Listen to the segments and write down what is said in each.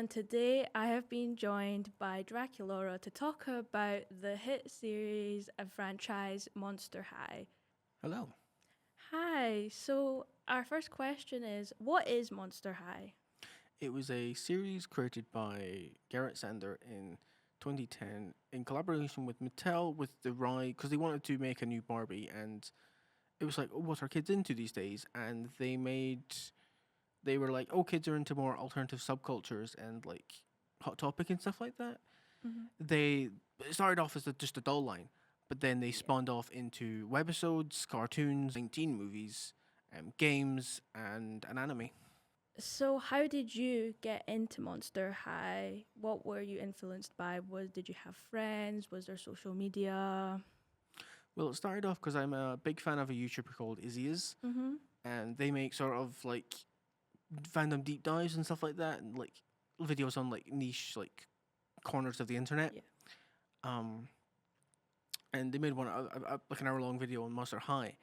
and today I have been joined by Draculaura to talk about the hit series and franchise Monster High. Hello. Hi, so our first question is, what is Monster High? It was a series created by Garrett Sander in 2010 in collaboration with Mattel with the ride because they wanted to make a new Barbie and it was like, oh, what are kids into these days? And they were like, oh, kids are into more alternative subcultures and like Hot Topic and stuff like that. Mm-hmm. They it started off as just a doll line, but then they spawned off into webisodes, cartoons, 19 movies, games, and an anime. So, how did you get into Monster High? What were you influenced by? Did you have friends? Was there social media? Well, it started off because I'm a big fan of a YouTuber called Izzy's, Mm-hmm. and they make sort of like fandom deep dives and stuff like that, and like videos on like niche like corners of the internet. Yeah. Um, and they made one like an hour long video on Monster High,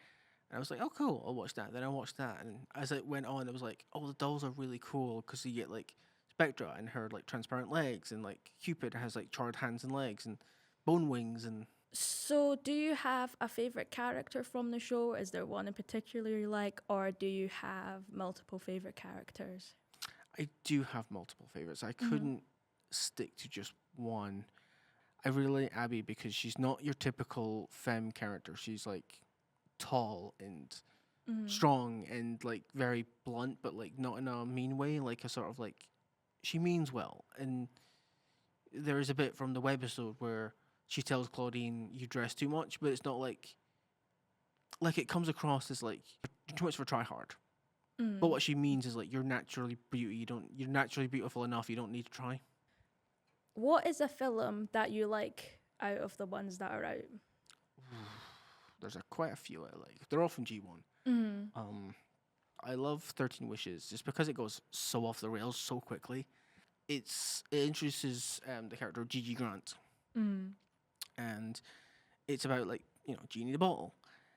and I was like, oh cool, I'll watch that. Then I watched that, and as it went on, it was like, oh, the dolls are really cool because you get like Spectra and her like transparent legs, and like Cupid has like charred hands and legs, and Bone Wings, and So, do you have a favorite character from the show? Is there one in particular you like, or do you have multiple favorite characters? I do have multiple favorites. I Mm-hmm. couldn't stick to just one. I really like Abby because she's not your typical femme character. She's like tall and Mm-hmm. strong and like very blunt, but like not in a mean way. Like a sort of like she means well. And there is a bit from the webisode where she tells Claudine, "You dress too much," but it's not like it comes across as like you're too much for try hard. But what she means is like you're naturally beauty. You're naturally beautiful enough. You don't need to try. What is a film that you like out of the ones that are out? There's quite a few I like. They're all from G1. Mm-hmm. I love 13 Wishes just because it goes so off the rails so quickly. It introduces the character Gigi Grant, Mm. and it's about like Genie the Bottle.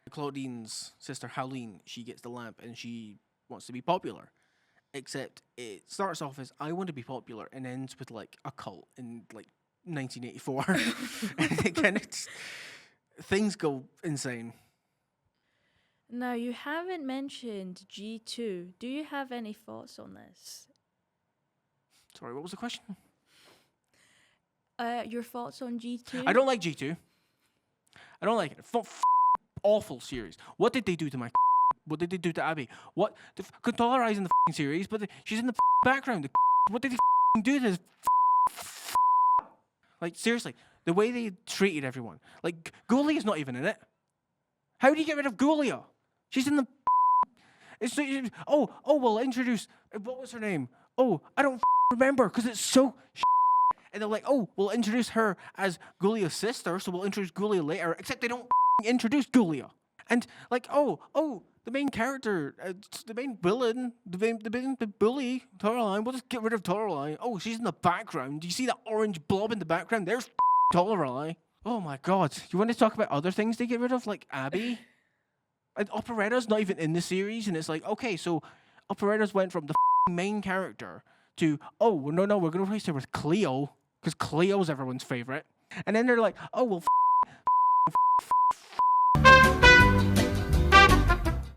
Claudine's sister Howleen, she gets the lamp and she wants to be popular. Except it starts off as I want to be popular and ends with like a cult in like 1984, and it kind of things go insane. Now, you haven't mentioned G2. Do you have any thoughts on this? Sorry, what was the question? Your thoughts on G2? I don't like G2. I don't like it. Awful series. What did they do to my? What did they do to Abby? What? Condoleezza in the series, but she's in the background. What did they do to this? Like, seriously, the way they treated everyone. Like, Gulia's not even in it. How do you get rid of Gulia? She's in the. We'll introduce. What was her name? Oh, I don't remember because it's so. And they're like, oh, we'll introduce her as Gulia's sister, so we'll introduce Gulia later. Except they don't introduce Gulia. And like, the main character, the main villain, the bully, Toraline. We'll just get rid of Toraline. Oh, she's in the background. Do you see that orange blob in the background? There's Toraline. Oh my God! You want to talk about other things they get rid of, like Abby? And Operetta's not even in the series, and it's like, okay, so Operetta's went from the main character to, oh, no, we're gonna replace her with Cleo because Cleo's everyone's favorite, and then they're like, oh well,